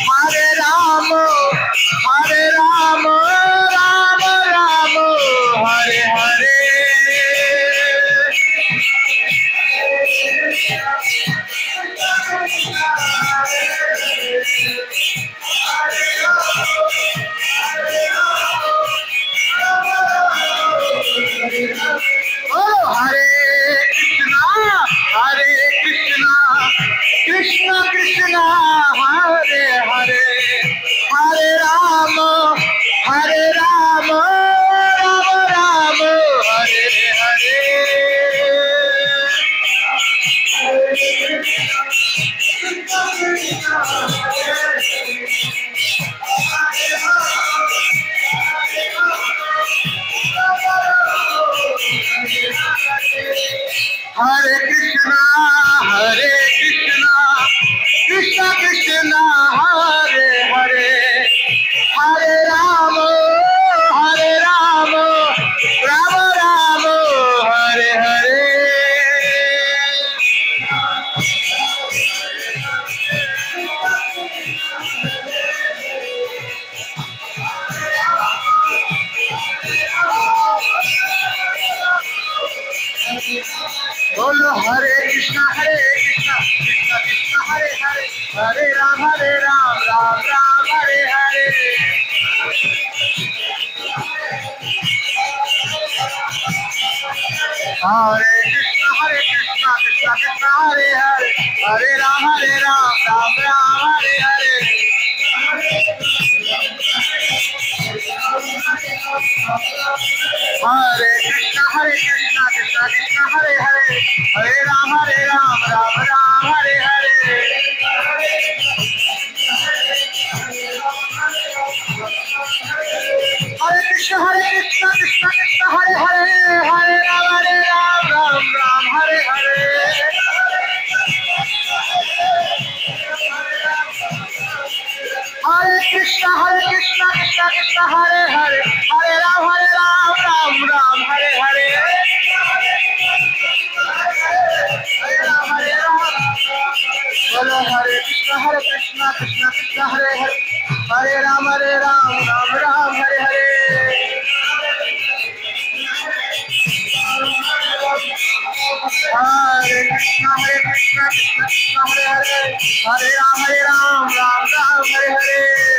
Hare Rama, Hare Rama, Rama Rama, Hare Hare. Oh, Hare Krishna, Krishna Krishna, Hare Hare, Hare Rama, Hare Rama, Rama Rama, Hare Hare. Hare Krishna, Krishna Krishna, Hare Hare, Hare Rama, Rama Rama, Hare Hare. Bolo Hare Krishna, Krishna Krishna, Hare Hare, Hare Ram, Ram Ram, Hare Hare. Hare Krishna, Krishna Krishna, Hare Hare, Hare Ram, Ram Ram, Hare Hare. Hare Krishna, Krishna Krishna, Hare Hare, Hare Ram, Ram Ram, Hare Hare. Hare Krishna, Krishna Krishna, Hare Hare, Hare Ram, Ram Ram, Hare Hare. Hare Krishna, Krishna Krishna, Hare Hare, Hare Ram, Ram Ram, Hare Hare. Bolo Hare Krishna, Krishna Krishna, Hare Hare, Hare Ram, Ram Ram, Hare Hare. Hare Krishna, Krishna Krishna, Hare Hare, Hare Ram, Ram Ram, Hare Hare.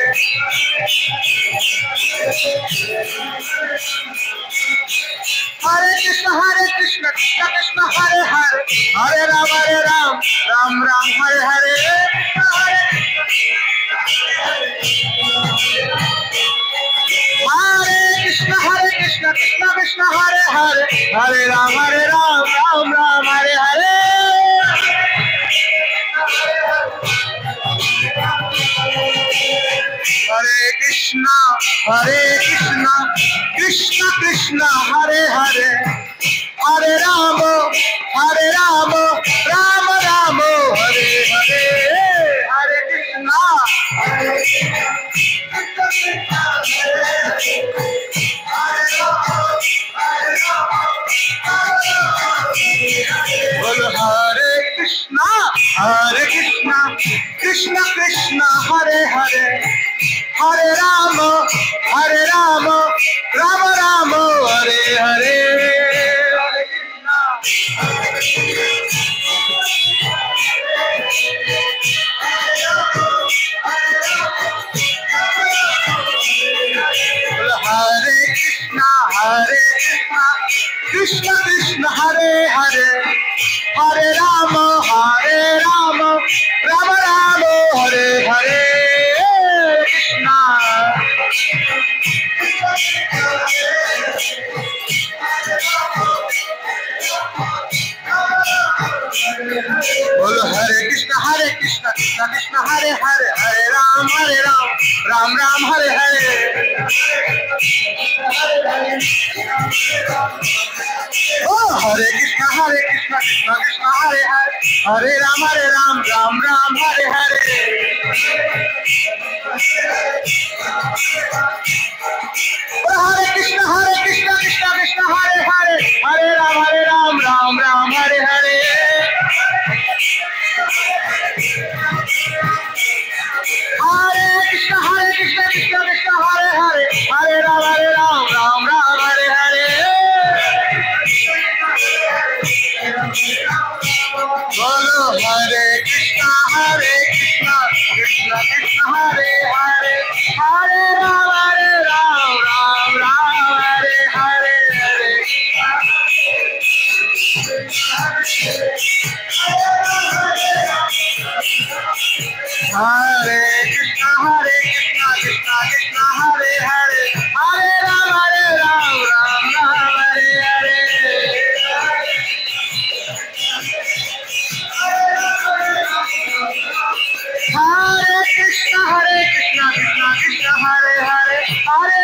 Hare Krishna, Krishna Krishna, Hare Hare, Hare Ram, Ram Ram, Hare Hare. Hare Krishna, Krishna Krishna, Hare Hare, Hare Ram, Ram Ram, Hare Hare. Hare Krishna, Krishna Krishna, Hare Hare, Hare Rama, Rama Rama, Hare Hare. Hare Krishna, Bolo Hare Krishna, Krishna Krishna, Hare Hare, Hare Rama, Rama Rama, Hare Hare. Hare Krishna, Krishna Hare Hare, Hare Rama, Rama Rama, Hare Hare. Krishna. Bolo Hare Krishna, Krishna Krishna, Hare Hare, Hare Ram, Ram Ram, Hare Hare. Oh, Hare Krishna, Krishna Krishna, Hare Hare, Hare Ram, Ram Ram, Hare Hare. Oh, Hare Krishna, Krishna Krishna, Hare Hare, Hare Ram, Ram Ram, Hare Hare. Hare Krishna Krishna Krishna Hare Hare Hare Ram Ram Ram Hare Hare Bolo Hare Krishna Krishna Krishna Hare Hare Hare Ram Ram Ram Hare Hare Hare Krishna Krishna Krishna Hare Hare Hare Ram Ram Ram Hare Hare Hare Krishna Krishna Krishna Hare Hare Hare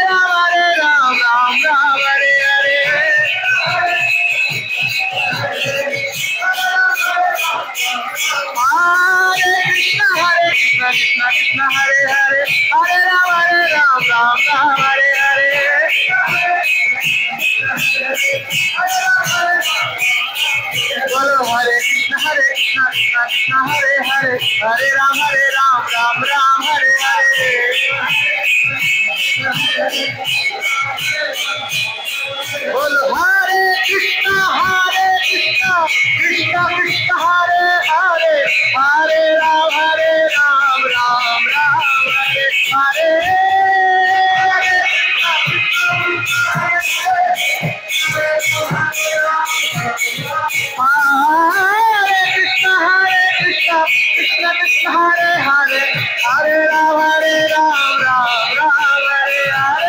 Ram Ram Ram Hare Hare Hare Krishna Krishna Hare Hare Hare Ram Ram Hare Hare Bolo Hare Krishna Krishna Hare Hare Hare Ram Ram Hare Hare Bolo Hare Krishna Krishna Krishna Hare Hare Hare Ram Ram Hare Hare Hare Krishna Krishna Krishna Hare Hare Hare Ram Ram Hare Hare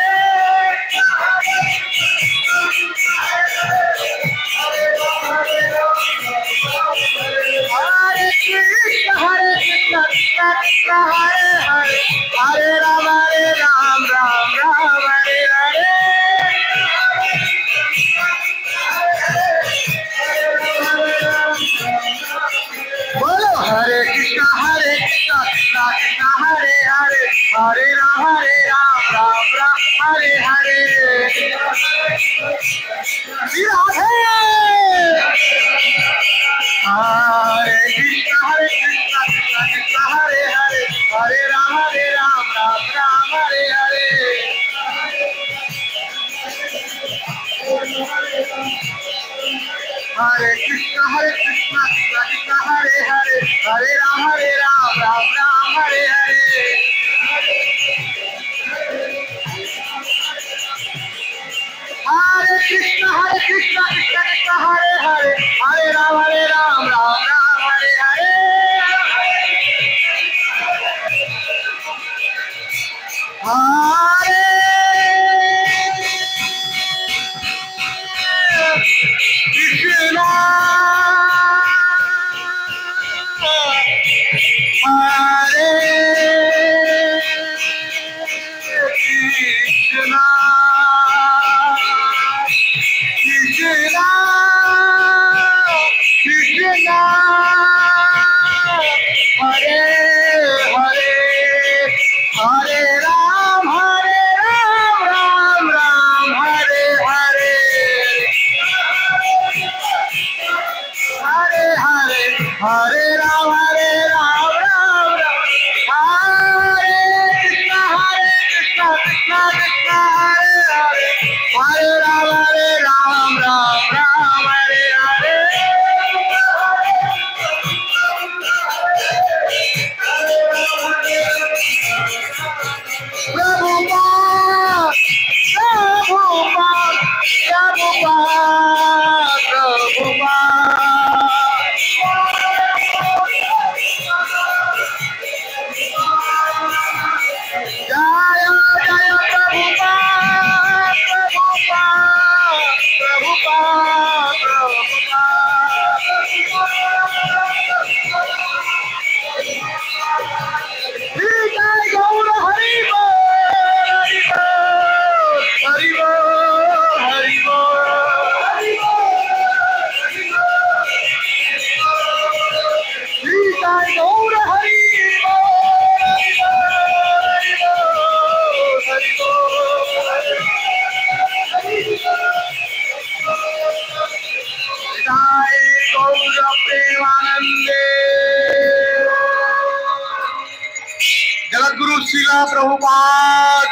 Hare Krishna Krishna Krishna Hare Hare Hare Ram Ram Hare Hare Bolo Hare Krishna Krishna Krishna Hare Hare Hare Ram Ram Hare Hare Radhe Hare Krishna Krishna Krishna Hare Hare Hare Ram Ram Hare Hare Hare Krishna Krishna Krishna Hare Hare Hare Ram Ram Hare Hare Hare Krishna Krishna Krishna Hare Hare Hare Ram Ram Hare Hare Hare Krishna Hare Krishna Krishna Krishna Hare Hare Hare Ram Ram Hare Hare Hare Hare Hare Ram Ram Hare Krishna Krishna Krishna Hare Hare Hare Ram Ram Hare Hare Prabhupada Jaya Jaya Shila Prabhupada